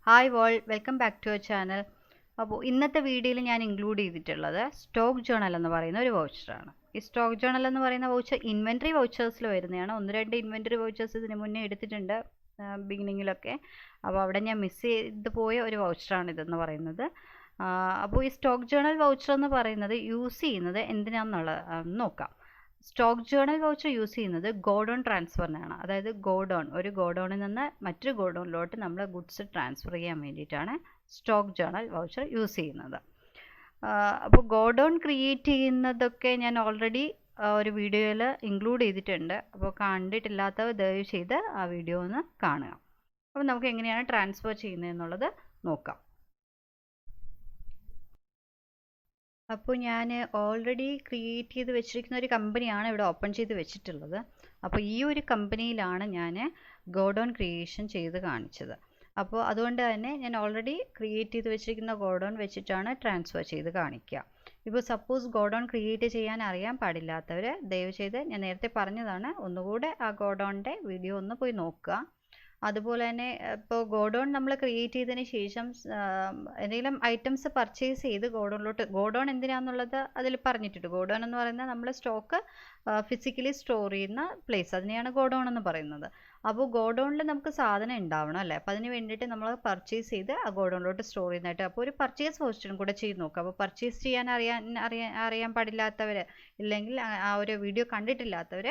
Hi world, welcome back to our channel. അപ്പോൾ ഇന്നത്തെ വീഡിയോയിൽ ഞാൻ ഇൻക്ലൂഡ് ചെയ്തിട്ടുള്ളത് സ്റ്റോക്ക് ജേണൽ എന്ന് പറയുന്ന ഒരു വൗച്ചറാണ്. ഈ സ്റ്റോക്ക് ജേണൽ എന്ന് പറയുന്ന വൗച്ചർ ഇൻവെൻട്രി വൗച്ചേഴ്സിൽ വരുന്നതാണ്. 1-2 ഇൻവെൻട്രി വൗച്ചേഴ്സ് ഇതിന് മുന്നേ എടുത്തിട്ടുണ്ട് ബിഗിനിങ്ങിലൊക്കെ. അപ്പോൾ അവിടെ ഞാൻ മിസ് ചെയ്ത് പോയ ഒരു വൗച്ചറാണ് ഇതെന്ന് പറയുന്നത്. അപ്പോൾ ഈ സ്റ്റോക്ക് ജേണൽ വൗച്ചർ എന്ന് പറയുന്നത് യൂസ് ചെയ്യുന്നത് എന്തിനാണെന്നുള്ളത് നോക്കാം. സ്റ്റോക്ക് ജേണൽ വൗച്ചർ യൂസ് ചെയ്യുന്നത് ഗോഡൗൺ ട്രാൻസ്ഫറിനാണ്. അതായത് ഒരു ഗോഡൗണിൽ നിന്ന് മറ്റൊരു ഗോഡൗണിലോട്ട് നമ്മൾ ഗുഡ്സ് ട്രാൻസ്ഫർ ചെയ്യാൻ വേണ്ടിയിട്ടാണ് സ്റ്റോക്ക് ജേണൽ വൗച്ചർ യൂസ് ചെയ്യുന്നത്. അപ്പോൾ ഗോഡൗൺ ക്രിയേറ്റ് ചെയ്യുന്നതൊക്കെ ഞാൻ ഓൾറെഡി ഒരു വീഡിയോയിൽ ഇൻക്ലൂഡ് ചെയ്തിട്ടുണ്ട്. അപ്പോൾ കണ്ടിട്ടില്ലാത്തവർ ദയവ് ചെയ്ത് ആ വീഡിയോ ഒന്ന് കാണുക. അപ്പോൾ നമുക്ക് എങ്ങനെയാണ് ട്രാൻസ്ഫർ ചെയ്യുന്നതെന്നുള്ളത് നോക്കാം. അപ്പോൾ ഞാൻ ഓൾറെഡി ക്രിയേറ്റ് ചെയ്ത് വെച്ചിരിക്കുന്ന ഒരു കമ്പനിയാണ് ഇവിടെ ഓപ്പൺ ചെയ്ത് വെച്ചിട്ടുള്ളത്. അപ്പോൾ ഈ ഒരു കമ്പനിയിലാണ് ഞാൻ ഗോഡൗൺ ക്രിയേഷൻ ചെയ്ത് കാണിച്ചത്. അപ്പോൾ അതുകൊണ്ട് തന്നെ ഞാൻ ഓൾറെഡി ക്രിയേറ്റ് ചെയ്ത് വെച്ചിരിക്കുന്ന ഗോഡൗൺ വെച്ചിട്ടാണ് ട്രാൻസ്ഫർ ചെയ്ത് കാണിക്കുക. ഇപ്പോൾ സപ്പോസ് ഗോഡൗൺ ക്രിയേറ്റ് ചെയ്യാൻ അറിയാൻ പാടില്ലാത്തവർ ദയവ് ചെയ്ത് ഞാൻ നേരത്തെ പറഞ്ഞതാണ്, ഒന്നുകൂടെ ആ ഗോഡൗണിൻ്റെ വീഡിയോ ഒന്ന് പോയി നോക്കുക. അതുപോലെ തന്നെ ഇപ്പോൾ ഗോഡൗൺ നമ്മൾ ക്രിയേറ്റ് ചെയ്തതിന് ശേഷം എന്തെങ്കിലും ഐറ്റംസ് പർച്ചേസ് ചെയ്ത് ഗോഡൗൺ എന്തിനാണെന്നുള്ളത് അതിൽ പറഞ്ഞിട്ടുണ്ട്. ഗോഡൗൺ എന്ന് പറയുന്നത് നമ്മൾ സ്റ്റോക്ക് ഫിസിക്കലി സ്റ്റോർ ചെയ്യുന്ന പ്ലേസ്, അതിനെയാണ് ഗോഡൗൺ എന്ന് പറയുന്നത്. അപ്പോൾ ഗോഡൗണിൽ നമുക്ക് സാധനം ഉണ്ടാവണം അല്ലേ. അപ്പോൾ അതിന് വേണ്ടിയിട്ട് നമ്മൾ പർച്ചേസ് ചെയ്ത് ആ ഗോഡൗണിലോട്ട് സ്റ്റോർ ചെയ്യുന്നതായിട്ട്. അപ്പോൾ ഒരു പർച്ചേസ് വൗച്ചറും കൂടെ ചെയ്ത് നോക്കുക. അപ്പോൾ പർച്ചേസ് ചെയ്യാൻ അറിയാൻ പാടില്ലാത്തവർ, ഇല്ലെങ്കിൽ ആ ഒരു വീഡിയോ കണ്ടിട്ടില്ലാത്തവർ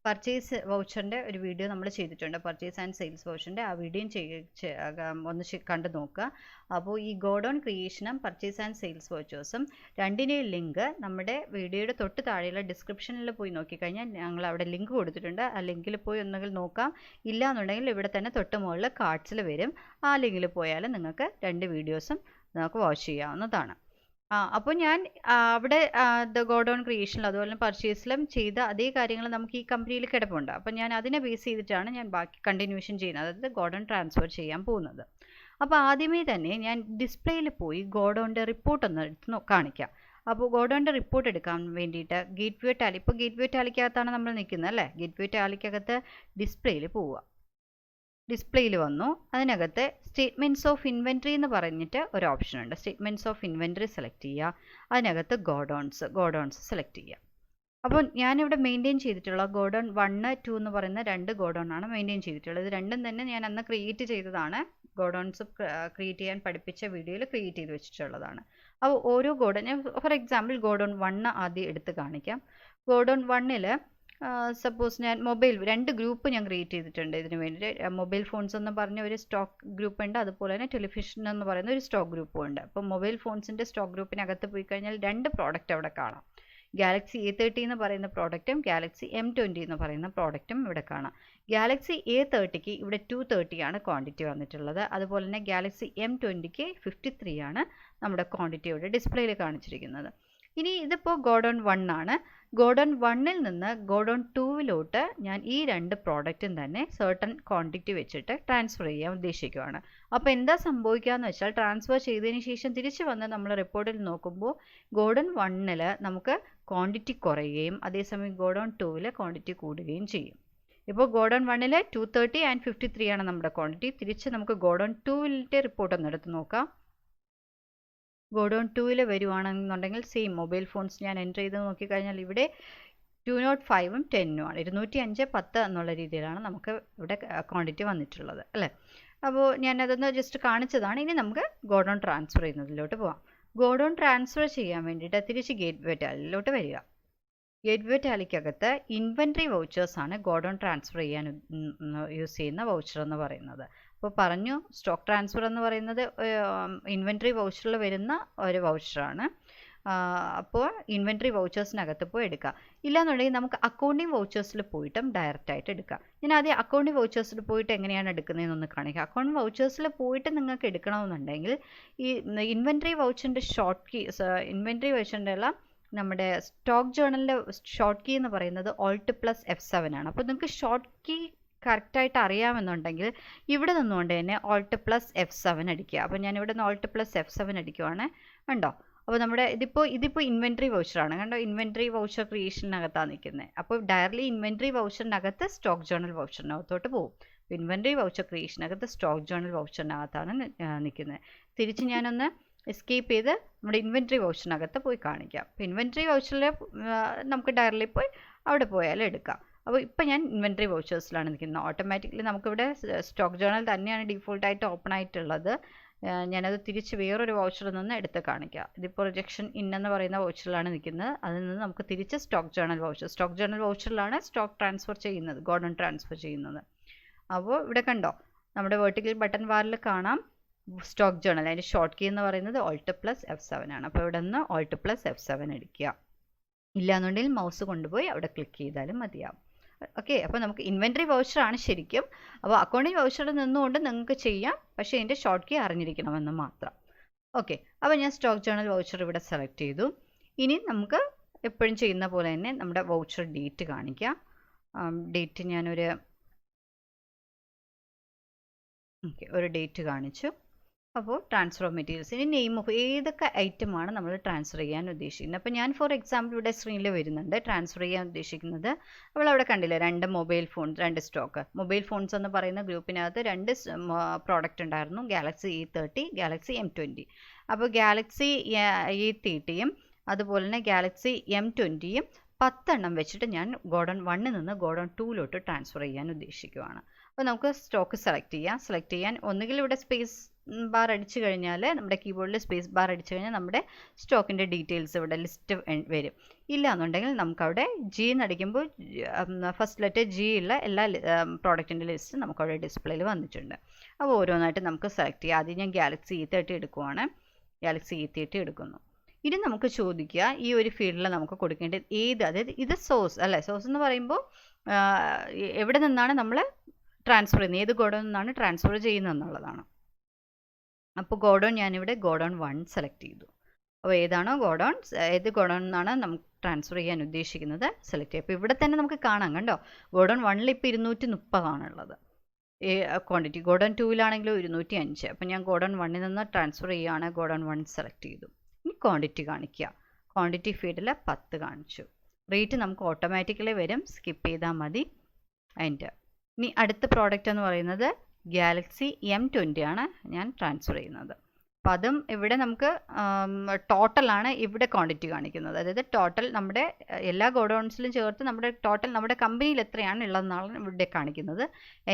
പർച്ചേസ് വൗച്ചറിൻ്റെ ഒരു വീഡിയോ നമ്മൾ ചെയ്തിട്ടുണ്ട്. പർച്ചേസ് ആൻഡ് സെയിൽസ് വൗച്ചറിൻ്റെ ആ വീഡിയോയും ഒന്ന് കണ്ടു നോക്കുക. അപ്പോൾ ഈ ഗോഡൗൺ ക്രിയേഷനും പർച്ചേസ് ആൻഡ് സെയിൽസ് വൗച്ചേഴ്സും രണ്ടിൻ്റെയും ലിങ്ക് നമ്മുടെ വീഡിയോയുടെ തൊട്ട് താഴെയുള്ള ഡിസ്ക്രിപ്ഷനിൽ പോയി നോക്കിക്കഴിഞ്ഞാൽ ഞങ്ങൾ അവിടെ ലിങ്ക് കൊടുത്തിട്ടുണ്ട്. ആ ലിങ്കിൽ പോയി ഒന്നുകിൽ നോക്കാം, ഇല്ല എന്നുണ്ടെങ്കിൽ ഇവിടെ തന്നെ തൊട്ട് മുകളിൽ കാർഡ്സിൽ വരും. ആ ലിങ്കിൽ പോയാൽ നിങ്ങൾക്ക് 2 വീഡിയോസും നമുക്ക് വാച്ച് ചെയ്യാവുന്നതാണ്. അപ്പോൾ ഞാൻ അവിടെ ഗോഡൗൺ ക്രിയേഷനിലും അതുപോലെ പർച്ചേസിലും ചെയ്ത അതേ കാര്യങ്ങൾ നമുക്ക് ഈ കമ്പനിയിൽ കിടപ്പുണ്ട്. അപ്പോൾ ഞാൻ അതിനെ ബേസ് ചെയ്തിട്ടാണ് ഞാൻ ബാക്കി കണ്ടിന്യൂഷൻ ചെയ്യുന്നത്, അതായത് ഗോഡൗൺ ട്രാൻസ്ഫർ ചെയ്യാൻ പോകുന്നത്. അപ്പോൾ ആദ്യമേ തന്നെ ഞാൻ ഡിസ്പ്ലേയിൽ പോയി ഗോഡൗണിൻ്റെ റിപ്പോർട്ട് ഒന്ന് എടുത്ത് കാണിക്കാം. അപ്പോൾ ഗോഡൗണിൻ്റെ റിപ്പോർട്ട് എടുക്കാൻ വേണ്ടിയിട്ട് ഗേറ്റ്വേ ടാലി, ഇപ്പോൾ ഗേറ്റ്വേ ടാലിക്കകത്താണ് നമ്മൾ നിൽക്കുന്നത് അല്ലേ. ഗേറ്റ്വേ ടാലിക്കകത്ത് ഡിസ്പ്ലേയിൽ പോവുക. ഡിസ്പ്ലേയിൽ വന്നു. അതിനകത്ത് സ്റ്റേറ്റ്മെൻറ്റ്സ് ഓഫ് ഇൻവെൻട്രി എന്ന് പറഞ്ഞിട്ട് ഒരു ഓപ്ഷൻ ഉണ്ട്. സ്റ്റേറ്റ്മെൻറ്റ്സ് ഓഫ് ഇൻവെൻട്രി സെലക്ട് ചെയ്യുക. അതിനകത്ത് ഗോഡൗൺസ് സെലക്ട് ചെയ്യുക. അപ്പോൾ ഞാനിവിടെ മെയിൻറ്റെയിൻ ചെയ്തിട്ടുള്ള ഗോഡൗൺ 1, 2 എന്ന് പറയുന്ന 2 ഗോഡൗൺ ആണ് മെയിൻറ്റെയിൻ ചെയ്തിട്ടുള്ളത്. ഇത് രണ്ടും തന്നെ ഞാൻ അന്ന് ക്രിയേറ്റ് ചെയ്തതാണ്. ഗോഡൗൺസ് ക്രിയേറ്റ് ചെയ്യാൻ പഠിപ്പിച്ച വീഡിയോയിൽ ക്രിയേറ്റ് ചെയ്ത് വെച്ചിട്ടുള്ളതാണ്. അപ്പോൾ ഓരോ ഗോഡൗൺ, ഫോർ എക്സാമ്പിൾ ഗോഡൗൺ 1 ആദ്യം എടുത്ത് കാണിക്കാം. ഗോഡൗൺ 1-ൽ സപ്പോസ് ഞാൻ 2 ഗ്രൂപ്പ് ഞാൻ ക്രിയേറ്റ് ചെയ്തിട്ടുണ്ട് ഇതിന് വേണ്ടിയിട്ട്. മൊബൈൽ ഫോൺസ് എന്ന് പറഞ്ഞ ഒരു സ്റ്റോക്ക് ഗ്രൂപ്പ് ഉണ്ട്, അതുപോലെ തന്നെ ടെലിവിഷൻ എന്ന് പറയുന്ന ഒരു സ്റ്റോക്ക് ഗ്രൂപ്പും ഉണ്ട്. അപ്പോൾ മൊബൈൽ ഫോൺസിൻ്റെ സ്റ്റോക്ക് ഗ്രൂപ്പിനകത്ത് പോയി കഴിഞ്ഞാൽ 2 പ്രോഡക്റ്റ് അവിടെ കാണാം. ഗാലക്സി A30 എന്ന് പറയുന്ന പ്രോഡക്റ്റും ഗാലക്സി M20 എന്ന് പറയുന്ന പ്രോഡക്റ്റും ഇവിടെ കാണാം. ഗാലക്സി A30ക്ക് ഇവിടെ 230 ആണ് ക്വാണ്ടിറ്റി വന്നിട്ടുള്ളത്. അതുപോലെ തന്നെ ഗാലക്സി M20ക്ക് 53 ആണ് നമ്മുടെ ക്വാണ്ടിറ്റി ഇവിടെ ഡിസ്പ്ലേയിൽ കാണിച്ചിരിക്കുന്നത്. ഇനി ഇതിപ്പോൾ ഗോഡൗൺ 1 ആണ്. ഗോഡൗൺ 1-ൽ നിന്ന് ഗോഡൗൺ 2-ലോട്ട് ഞാൻ ഈ 2 പ്രോഡക്റ്റും തന്നെ സർട്ടൺ ക്വാണ്ടിറ്റി വെച്ചിട്ട് ട്രാൻസ്ഫർ ചെയ്യാൻ ഉദ്ദേശിക്കുകയാണ്. അപ്പോൾ എന്താ സംഭവിക്കുക എന്ന് വെച്ചാൽ, ട്രാൻസ്ഫർ ചെയ്തതിന് ശേഷം തിരിച്ച് വന്ന് നമ്മൾ റിപ്പോർട്ടിൽ നോക്കുമ്പോൾ ഗോഡൗൺ 1-ൽ നമുക്ക് ക്വാണ്ടിറ്റി കുറയുകയും അതേസമയം ഗോഡൗൺ 2-ൽ ക്വാണ്ടിറ്റി കൂടുകയും ചെയ്യും. ഇപ്പോൾ ഗോഡൗൺ 1-ൽ 230 ആൻഡ് 53 ആണ് നമ്മുടെ ക്വാണ്ടിറ്റി. തിരിച്ച് നമുക്ക് ഗോഡൗൺ 2-ലെ റിപ്പോർട്ട് ഒന്ന് എടുത്ത് നോക്കാം. ഗോഡൗൺ 2-ൽ വരുവാണെന്നുണ്ടെങ്കിൽ സെയിം മൊബൈൽ ഫോൺസ് ഞാൻ എൻ്റർ ചെയ്ത് നോക്കിക്കഴിഞ്ഞാൽ ഇവിടെ 205ഉം 10ഉം ആണ്. 205, 10 എന്നുള്ള രീതിയിലാണ് നമുക്ക് ഇവിടെ ക്വാണ്ടിറ്റി വന്നിട്ടുള്ളത് അല്ലേ. അപ്പോൾ ഞാനതൊന്ന് ജസ്റ്റ് കാണിച്ചതാണ്. ഇനി നമുക്ക് ഗോഡൗൺ ട്രാൻസ്ഫർ ചെയ്യുന്നതിലോട്ട് പോകാം. ഗോഡൗൺ ട്രാൻസ്ഫർ ചെയ്യാൻ വേണ്ടിയിട്ട് തിരിച്ച് ഗേറ്റ്വേ ടാലിയിലോട്ട് വരിക. ഗേറ്റ്വേ ടാലിക്കകത്ത് ഇൻവെൻട്രി വൗച്ചേഴ്സാണ് ഗോഡൗൺ ട്രാൻസ്ഫർ ചെയ്യാൻ യൂസ് ചെയ്യുന്ന വൗച്ചർ എന്ന് പറയുന്നത്. അപ്പോൾ പറഞ്ഞു, സ്റ്റോക്ക് ട്രാൻസ്ഫർ എന്ന് പറയുന്നത് ഇൻവെൻട്രി വൗച്ചറിൽ വരുന്ന ഒരു വൗച്ചറാണ്. അപ്പോൾ ഇൻവെൻട്രി വൗച്ചേഴ്സിനകത്ത് പോയി എടുക്കുക. ഇല്ലാന്നുണ്ടെങ്കിൽ നമുക്ക് അക്കൗണ്ടിങ് വൗച്ചേഴ്സിൽ പോയിട്ടും ഡയറക്റ്റായിട്ട് എടുക്കാം. ഞാൻ ആദ്യം അക്കൗണ്ടിങ് വൗച്ചേഴ്സിൽ പോയിട്ട് എങ്ങനെയാണ് എടുക്കുന്നതെന്നൊന്ന് കാണിക്കാം. അക്കൗണ്ടിങ് വൗച്ചേഴ്സിൽ പോയിട്ട് നിങ്ങൾക്ക് എടുക്കണമെന്നുണ്ടെങ്കിൽ ഈ ഇൻവെൻട്രി വൗച്ചറിൻ്റെ ഇൻവെൻട്രി വൗച്ചറിൻ്റെ എല്ലാം നമ്മുടെ സ്റ്റോക്ക് ജേണലിൻ്റെ ഷോർട്ട് കീ എന്ന് പറയുന്നത് Alt+F7 ആണ്. അപ്പോൾ നിങ്ങൾക്ക് ഷോർട്ട് കീ കറക്റ്റായിട്ട് അറിയാമെന്നുണ്ടെങ്കിൽ ഇവിടെ നിന്നുകൊണ്ട് തന്നെ Alt+F7 അടിക്കുക. അപ്പോൾ ഞാനിവിടെ നിന്ന് Alt+F7 അടിക്കുവാണ്. കണ്ടോ, അപ്പോൾ നമ്മുടെ ഇതിപ്പോൾ ഇൻവെൻട്രി വൗച്ചറാണ്. കണ്ടോ, ഇൻവെൻട്രി വൗച്ചർ ക്രിയേഷനകത്താണ് നിൽക്കുന്നത്. അപ്പോൾ ഡയറക്റ്റ്ലി ഇൻവെൻട്രി വൗച്ചറിനകത്ത് സ്റ്റോക്ക് ജേണൽ വൗച്ചറിനകത്തോട്ട് പോകും. ഇൻവെൻട്രി വൗച്ചർ ക്രിയേഷനകത്ത് സ്റ്റോക്ക് ജേണൽ വൗച്ചറിനകത്താണ് നിൽക്കുന്നത്. തിരിച്ച് ഞാനൊന്ന് എസ്കേപ്പ് ചെയ്ത് നമ്മുടെ ഇൻവെൻട്രി വൗച്ചറിനകത്ത് പോയി കാണിക്കാം. അപ്പോൾ ഇൻവെൻട്രി വൗച്ചറിൽ നമുക്ക് ഡയറക്റ്റ്ലി പോയി അവിടെ പോയാലും എടുക്കാം. അപ്പോൾ ഇപ്പോൾ ഞാൻ ഇൻവെൻട്രി വൗച്ചേഴ്സിലാണ് നിൽക്കുന്നത്. ഓട്ടോമാറ്റിക്കലി നമുക്കിവിടെ സ്റ്റോക്ക് ജേണൽ തന്നെയാണ് ഡിഫോൾട്ടായിട്ട് ഓപ്പൺ ആയിട്ടുള്ളത്. ഞാനത് തിരിച്ച് വേറൊരു വൗച്ചറിൽ നിന്ന് എടുത്ത് കാണിക്കാം. ഇതിപ്പോൾ റിജക്ഷൻ എന്ന് പറയുന്ന വൗച്ചറിലാണ് നിൽക്കുന്നത്. അതിൽ നിന്ന് നമുക്ക് തിരിച്ച് സ്റ്റോക്ക് ജേണൽ വൗച്ചറിലാണ് സ്റ്റോക്ക് ട്രാൻസ്ഫർ ചെയ്യുന്നത്, ഗോഡൗൺ ട്രാൻസ്ഫർ ചെയ്യുന്നത്. അപ്പോൾ ഇവിടെ കണ്ടോ, നമ്മുടെ വെർട്ടിക്കൽ ബട്ടൺ ബാറിൽ കാണാം സ്റ്റോക്ക് ജേണൽ. അതിൻ്റെ ഷോർട്ട് കീ എന്ന് പറയുന്നത് Alt+F7 ആണ്. അപ്പോൾ ഇവിടെ നിന്ന് Alt+F7 അടിക്കുക. ഇല്ലാന്നുണ്ടെങ്കിൽ മൗസ് കൊണ്ടുപോയി അവിടെ ക്ലിക്ക് ചെയ്താലും മതിയാവും. ഓക്കെ, അപ്പോൾ നമുക്ക് ഇൻവെൻട്രി വൗച്ചറാണ് ശരിക്കും. അപ്പോൾ അക്കൗണ്ടിങ് വൗച്ചറിൽ നിന്നുകൊണ്ട് നിങ്ങൾക്ക് ചെയ്യാം, പക്ഷേ ഇതിൻ്റെ ഷോർട്ട് കീ അറിഞ്ഞിരിക്കണമെന്ന് മാത്രം. ഓക്കെ, അപ്പോൾ ഞാൻ സ്റ്റോക്ക് ജേണൽ വൗച്ചർ ഇവിടെ സെലക്ട് ചെയ്തു. ഇനി നമുക്ക് എപ്പോഴും ചെയ്യുന്ന പോലെ തന്നെ നമ്മുടെ വൗച്ചർ ഡേറ്റ് കാണിക്കാം. ഡേറ്റ് ഞാനൊരു ഒരു ഡേറ്റ് കാണിച്ചു. അപ്പോൾ ട്രാൻസ്ഫർ ഓഫ് മെറ്റീരിയൽസ്, ഇനി നെയിം ഓഫ് ഏതൊക്കെ ഐറ്റമാണ് നമ്മൾ ട്രാൻസ്ഫർ ചെയ്യാൻ ഉദ്ദേശിക്കുന്നത്. അപ്പോൾ ഞാൻ ഫോർ എക്സാമ്പിൾ ഇവിടെ സ്ക്രീനിൽ വരുന്നുണ്ട് ട്രാൻസ്ഫർ ചെയ്യാൻ ഉദ്ദേശിക്കുന്നത്. അപ്പോൾ അവിടെ കണ്ടില്ലേ 2 mobile phone, 2 stock. Mobile phones എന്ന് പറയുന്ന ഗ്രൂപ്പിനകത്ത് 2 പ്രോഡക്റ്റ് ഉണ്ടായിരുന്നു, ഗാലക്സി E30, ഗാലക്സി M20. അപ്പോൾ ഗാലക്സി E30യും അതുപോലെ തന്നെ ഗാലക്സി M20യും 10 എണ്ണം വെച്ചിട്ട് ഞാൻ ഗോഡൗൺ 1 നിന്ന് ഗോഡൗൺ 2 ട്രാൻസ്ഫർ ചെയ്യാൻ ഉദ്ദേശിക്കുകയാണ്. അപ്പോൾ നമുക്ക് സ്റ്റോക്ക് സെലക്ട് ചെയ്യാൻ ഒന്നുകിൽ ഇവിടെ സ്പേസ് ബാർ അടിച്ചു കഴിഞ്ഞാൽ, നമ്മുടെ കീബോർഡിൽ സ്പേസ് ബാർ അടിച്ചു കഴിഞ്ഞാൽ നമ്മുടെ സ്റ്റോക്കിൻ്റെ ഡീറ്റെയിൽസ് ഇവിടെ ലിസ്റ്റ് വരും. ഇല്ല എന്നുണ്ടെങ്കിൽ നമുക്കവിടെ G എന്നടിക്കുമ്പോൾ ഫസ്റ്റ് ലെറ്റർ G ഉള്ള എല്ലാ പ്രോഡക്റ്റിൻ്റെ ലിസ്റ്റ് നമുക്കവിടെ ഡിസ്പ്ലേയിൽ വന്നിട്ടുണ്ട്. അപ്പോൾ ഓരോന്നായിട്ട് നമുക്ക് സെലക്ട് ചെയ്യാം. ആദ്യം ഞാൻ ഗാലക്സി E30 എടുക്കുവാണ്. ഗാലക്സി E30 എടുക്കുന്നു. ഇനി നമുക്ക് ചോദിക്കുക ഈ ഒരു ഫീൽഡിൽ നമുക്ക് കൊടുക്കേണ്ടത് ഏത്, അതായത് ഇത് സോഴ്സ് അല്ലേ. സോഴ്സ് എന്ന് പറയുമ്പോൾ എവിടെ നിന്നാണ് നമ്മൾ ട്രാൻസ്ഫർ ചെയ്യുന്നത്, ഏത് ഗോഡൗൺ നിന്നാണ് ട്രാൻസ്ഫർ ചെയ്യുന്നത് എന്നുള്ളതാണ്. അപ്പോൾ ഗോഡൗൺ ഞാനിവിടെ ഗോഡൗൺ 1 സെലക്ട് ചെയ്തു. അപ്പോൾ ഏതാണോ ഗോഡൗൺ, ഏത് ഗോഡൗൺ നിന്നാണ് നമുക്ക് ട്രാൻസ്ഫർ ചെയ്യാൻ ഉദ്ദേശിക്കുന്നത് സെലക്ട് ചെയ്യുക. അപ്പോൾ ഇവിടെ തന്നെ നമുക്ക് കാണാം, കണ്ടോ, ഗോഡൗൺ 1ൽ ഇപ്പോൾ 230 ആണുള്ളത് ക്വാണ്ടിറ്റി. ഗോഡൗൺ 2ലാണെങ്കിലും 205. അപ്പോൾ ഞാൻ ഗോഡൗൺ 1ൽ നിന്ന് ട്രാൻസ്ഫർ ചെയ്യുകയാണ്. ഗോഡൗൺ 1 സെലക്ട് ചെയ്തു. ഇനി ക്വാണ്ടിറ്റി കാണിക്കുക. ക്വാണ്ടിറ്റി ഫീൽഡിൽ 10 കാണിച്ചു. റേറ്റ് നമുക്ക് ഓട്ടോമാറ്റിക്കലി വരും, സ്കിപ്പ് ചെയ്താൽ മതി. അതിൻ്റെ ഇനി അടുത്ത പ്രോഡക്റ്റ് എന്ന് പറയുന്നത് ഗാലക്സി M20 ആണ് ഞാൻ ട്രാൻസ്ഫർ ചെയ്യുന്നത്. അപ്പോൾ അതും ഇവിടെ നമുക്ക് ടോട്ടലാണ് ഇവിടെ ക്വാണ്ടിറ്റി കാണിക്കുന്നത്. അതായത് ടോട്ടൽ നമ്മുടെ എല്ലാ ഗോഡൗൺസിലും ചേർത്ത് നമ്മുടെ ടോട്ടൽ നമ്മുടെ കമ്പനിയിൽ എത്രയാണ് ഉള്ളതെന്നാണ് ഇവിടെ കാണിക്കുന്നത്.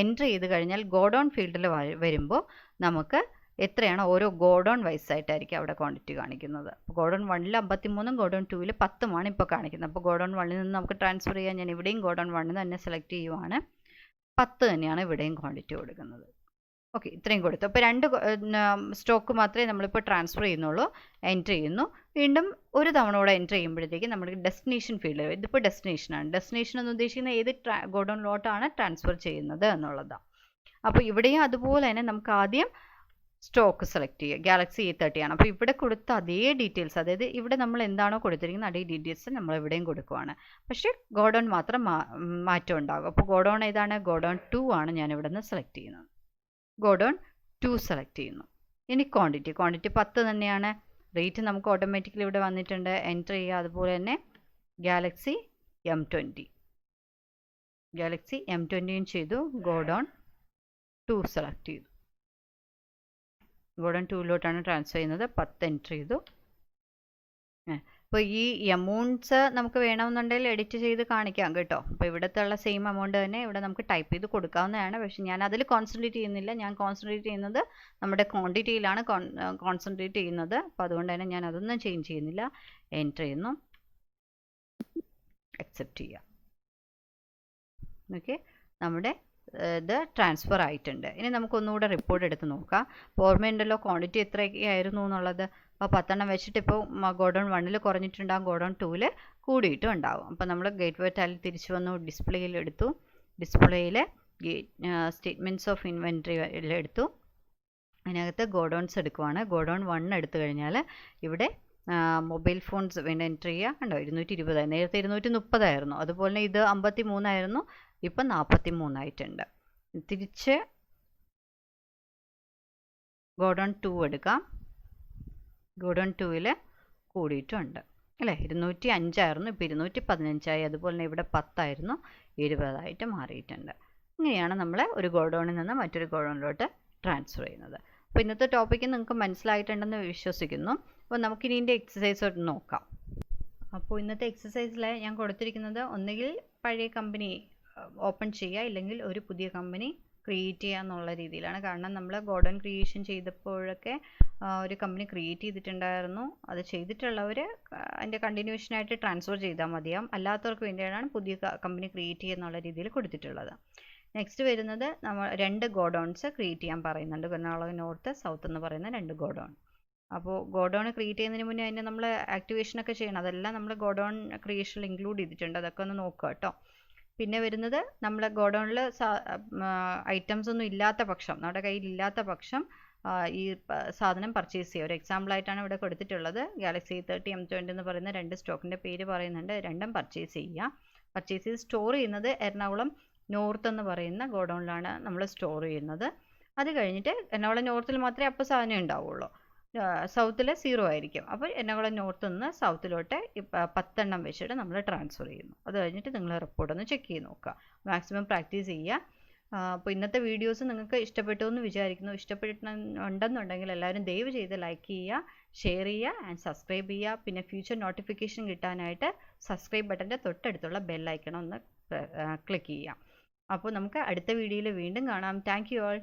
എൻട്രി ചെയ്ത് കഴിഞ്ഞാൽ ഗോഡൗൺ ഫീൽഡിൽ വരുമ്പോൾ നമുക്ക് എത്രയാണ് ഓരോ ഗോഡൗൺ വൈസ് ആയിട്ടായിരിക്കും അവിടെ ക്വാണ്ടിറ്റി കാണിക്കുന്നത്. അപ്പോൾ ഗോഡൗൺ 1ൽ 53, ഗോഡൗൺ 2ൽ 10 ഇപ്പോൾ കാണിക്കുന്നത്. അപ്പോൾ ഗോഡൗൺ 1ൽ നിന്ന് നമുക്ക് ട്രാൻസ്ഫർ ചെയ്യാൻ ഞാൻ ഇവിടെയും ഗോഡൗൺ 1 തന്നെ സെലക്ട് ചെയ്യുവാണ്. 10 തന്നെയാണ് ഇവിടെയും ക്വാണ്ടിറ്റി കൊടുക്കുന്നത്. ഓക്കെ, ഇത്രയും കൊടുത്തു. അപ്പോൾ 2 സ്റ്റോക്ക് മാത്രമേ നമ്മളിപ്പോൾ ട്രാൻസ്ഫർ ചെയ്യുന്നുള്ളൂ. എൻറ്റർ ചെയ്യുന്നു. വീണ്ടും ഒരു തവണ കൂടെ എൻറ്റർ ചെയ്യുമ്പോഴത്തേക്ക് നമ്മുടെ ഡെസ്റ്റിനേഷൻ ഫീൽഡ്, ഇതിപ്പോൾ ഡെസ്റ്റിനേഷനാണ്. ഡെസ്റ്റിനേഷൻ എന്ന് ഉദ്ദേശിക്കുന്നത് ഏത് ഗോഡൗൺ ലോട്ടാണ് ട്രാൻസ്ഫർ ചെയ്യുന്നത് എന്നുള്ളതാണ്. അപ്പോൾ ഇവിടെയും അതുപോലെ തന്നെ നമുക്ക് ആദ്യം സ്റ്റോക്ക് സെലക്ട് ചെയ്യുക. ഗാലക്സി E30 ആണ്. അപ്പോൾ ഇവിടെ കൊടുത്ത അതേ ഡീറ്റെയിൽസ്, അതായത് ഇവിടെ നമ്മൾ എന്താണോ കൊടുത്തിരിക്കുന്നത് അതേ ഡീറ്റെയിൽസ് നമ്മൾ ഇവിടെയും കൊടുക്കുവാണ്. പക്ഷേ ഗോഡൗൺ മാത്രം മാറ്റം ഉണ്ടാകും. അപ്പോൾ ഗോഡൗൺ ഏതാണ്, ഗോഡൗൺ 2 ആണ് ഞാൻ ഇവിടെ നിന്ന് സെലക്ട് ചെയ്യുന്നത്. ഗോഡൗൺ 2 സെലക്ട് ചെയ്യുന്നു. ഇനി ക്വാണ്ടിറ്റി 10 തന്നെയാണ്. റേറ്റ് നമുക്ക് ഓട്ടോമാറ്റിക്കലി ഇവിടെ വന്നിട്ടുണ്ട്. എൻറ്റർ ചെയ്യുക. അതുപോലെ തന്നെ ഗാലക്സി M20യും ചെയ്തു. ഗോഡൗൺ 2 സെലക്ട് ചെയ്തു. ഗോഡൗൺ 2 ട്രാൻസ്ഫർ ചെയ്യുന്നത്. 10 എൻറ്റർ ചെയ്തു. അപ്പോൾ ഈ എമൗണ്ട്സ് നമുക്ക് വേണമെന്നുണ്ടെങ്കിൽ എഡിറ്റ് ചെയ്ത് കാണിക്കാം കേട്ടോ. അപ്പോൾ ഇവിടുത്തെ ഉള്ള സെയിം എമൗണ്ട് തന്നെ ഇവിടെ നമുക്ക് ടൈപ്പ് ചെയ്ത് കൊടുക്കാവുന്നതാണ്. പക്ഷേ ഞാൻ അതിൽ കോൺസെൻട്രേറ്റ് ചെയ്യുന്നില്ല. ഞാൻ കോൺസെൻട്രേറ്റ് ചെയ്യുന്നത് നമ്മുടെ ക്വാണ്ടിറ്റിയിലാണ് കോൺസെൻട്രേറ്റ് ചെയ്യുന്നത്. അപ്പോൾ അതുകൊണ്ട് തന്നെ ഞാൻ അതൊന്നും ചേഞ്ച് ചെയ്യുന്നില്ല. എൻറ്റർ ചെയ്യുന്നു. അക്സെപ്റ്റ് ചെയ്യാം. ഓക്കെ, നമ്മുടെ ഇത് ട്രാൻസ്ഫർ ആയിട്ടുണ്ട്. ഇനി നമുക്കൊന്നുകൂടെ റിപ്പോർട്ട് എടുത്ത് നോക്കാം. ഓർമ്മയുണ്ടല്ലോ ക്വാണ്ടിറ്റി എത്രയൊക്കെയായിരുന്നു എന്നുള്ളത്. അപ്പോൾ 10 എണ്ണം വെച്ചിട്ട് ഇപ്പോൾ ഗോഡൗൺ 1ൽ കുറഞ്ഞിട്ടുണ്ടാകും, ഗോഡൗൺ 2ൽ കൂടിയിട്ടും ഉണ്ടാകും. അപ്പോൾ നമ്മൾ ഗേറ്റ്വേ ടാലി തിരിച്ചു വന്നു, ഡിസ്പ്ലേയിൽ എടുത്തു. ഡിസ്പ്ലേയിൽ സ്റ്റേറ്റ്മെൻറ്റ്സ് ഓഫ് ഇൻവെൻട്രിയിൽ എടുത്തു. അതിനകത്ത് ഗോഡൗൺസ് എടുക്കുവാണ്. ഗോഡൗൺ 1 എടുത്തു കഴിഞ്ഞാൽ ഇവിടെ മൊബൈൽ ഫോൺസ് വേണ്ട എൻറ്റർ ചെയ്യുക. കണ്ടോ, 220. നേരത്തെ 230 ആയിരുന്നു. അതുപോലെ തന്നെ ഇത് 53 ആയിരുന്നു, ഇപ്പം 43 ആയിട്ടുണ്ട്. തിരിച്ച് ഗോഡൗൺ 2 എടുക്കാം. ഗോഡൗൺ 2ൽ കൂടിയിട്ടുണ്ട് അല്ലേ. 205 ആയിരുന്നു, ഇപ്പോൾ 215 ആയി. അതുപോലെ തന്നെ ഇവിടെ 10 ആയിരുന്നു, 20 ആയിട്ട് മാറിയിട്ടുണ്ട്. ഇങ്ങനെയാണ് നമ്മൾ ഒരു ഗോഡൗണിൽ നിന്ന് മറ്റൊരു ഗോഡൗണിലോട്ട് ട്രാൻസ്ഫർ ചെയ്യുന്നത്. അപ്പോൾ ഇന്നത്തെ ടോപ്പിക്ക് നിങ്ങൾക്ക് മനസ്സിലായിട്ടുണ്ടെന്ന് വിശ്വസിക്കുന്നു. അപ്പോൾ നമുക്കിനി ഇതിൻ്റെ എക്സസൈസ് നോക്കാം. അപ്പോൾ ഇന്നത്തെ എക്സസൈസിൽ ഞാൻ കൊടുത്തിരിക്കുന്നത് ഒന്നുകിൽ പഴയ കമ്പനി ഓപ്പൺ ചെയ്യുക, ഇല്ലെങ്കിൽ ഒരു പുതിയ കമ്പനി ക്രിയേറ്റ് ചെയ്യുക എന്നുള്ള രീതിയിലാണ്. കാരണം നമ്മൾ ഗോഡൗൺ ക്രിയേഷൻ ചെയ്തപ്പോഴൊക്കെ ഒരു കമ്പനി ക്രിയേറ്റ് ചെയ്തിട്ടുണ്ടായിരുന്നു. അത് ചെയ്തിട്ടുള്ളവർ അതിൻ്റെ കണ്ടിന്യൂഷനായിട്ട് ട്രാൻസ്ഫർ ചെയ്താൽ മതിയാവും. അല്ലാത്തവർക്ക് വേണ്ടിയാണ് പുതിയ കമ്പനി ക്രിയേറ്റ് ചെയ്യുക എന്നുള്ള രീതിയിൽ കൊടുത്തിട്ടുള്ളത്. നെക്സ്റ്റ് വരുന്നത് നമ്മൾ 2 ഗോഡൗൺസ് ക്രിയേറ്റ് ചെയ്യാൻ പറയുന്നുണ്ട്. എറണാകുളം നോർത്ത് സൗത്ത് എന്ന് പറയുന്ന 2 ഗോഡൗൺ. അപ്പോൾ ഗോഡൗൺ ക്രിയേറ്റ് ചെയ്യുന്നതിന് മുന്നേ അതിൻ്റെ നമ്മൾ ആക്ടിവേഷനൊക്കെ ചെയ്യണം. അതെല്ലാം നമ്മൾ ഗോഡൗൺ ക്രിയേഷനിൽ ഇൻക്ലൂഡ് ചെയ്തിട്ടുണ്ട്. അതൊക്കെ ഒന്ന് നോക്കുക കേട്ടോ. പിന്നെ വരുന്നത് നമ്മൾ ഗോഡൗണിൽ ഐറ്റംസ് ഒന്നും ഇല്ലാത്ത പക്ഷം, നമ്മുടെ കയ്യിൽ ഇല്ലാത്ത പക്ഷം ഈ സാധനം പർച്ചേസ് ചെയ്യുക. ഒരു എക്സാമ്പിളായിട്ടാണ് ഇവിടെ കൊടുത്തിട്ടുള്ളത്. ഗാലക്സി 30 M20 എന്ന് പറയുന്ന 2 സ്റ്റോക്കിൻ്റെ പേര് പറയുന്നുണ്ട്. രണ്ടും പർച്ചേസ് ചെയ്യുക. പർച്ചേസ് ചെയ്ത് സ്റ്റോർ ചെയ്യുന്നത് എറണാകുളം നോർത്ത് എന്ന് പറയുന്ന ഗോഡൗണിലാണ് നമ്മൾ സ്റ്റോർ ചെയ്യുന്നത്. അത് കഴിഞ്ഞിട്ട് എറണാകുളം നോർത്തിൽ മാത്രമേ അപ്പോൾ സാധനം ഉണ്ടാവുള്ളൂ. സൗത്തിൽ 0 ആയിരിക്കും. അപ്പോൾ എറണാകുളം നോർത്ത് നിന്ന് സൗത്തിലോട്ട് 10 എണ്ണം വെച്ചിട്ട് നമ്മൾ ട്രാൻസ്ഫർ ചെയ്യുന്നു. അത് കഴിഞ്ഞിട്ട് നിങ്ങൾ റിപ്പോർട്ട് ഒന്ന് ചെക്ക് ചെയ്ത് നോക്കുക. മാക്സിമം പ്രാക്ടീസ് ചെയ്യുക. അപ്പോൾ ഇന്നത്തെ വീഡിയോസ് നിങ്ങൾക്ക് ഇഷ്ടപ്പെട്ടു എന്ന് വിചാരിക്കുന്നു. ഇഷ്ടപ്പെട്ടിട്ടുണ്ടെന്നുണ്ടെങ്കിൽ എല്ലാവരും ദയവ് ചെയ്ത് ലൈക്ക് ചെയ്യുക, ഷെയർ ചെയ്യുക ആൻഡ് സബ്സ്ക്രൈബ് ചെയ്യുക. പിന്നെ ഫ്യൂച്ചർ നോട്ടിഫിക്കേഷൻ കിട്ടാനായിട്ട് സബ്സ്ക്രൈബ് ബട്ടൻ്റെ തൊട്ടടുത്തുള്ള ബെൽ ഐക്കൺ ഒന്ന് ക്ലിക്ക് ചെയ്യുക. അപ്പോൾ നമുക്ക് അടുത്ത വീഡിയോയിൽ വീണ്ടും കാണാം. Thank you all.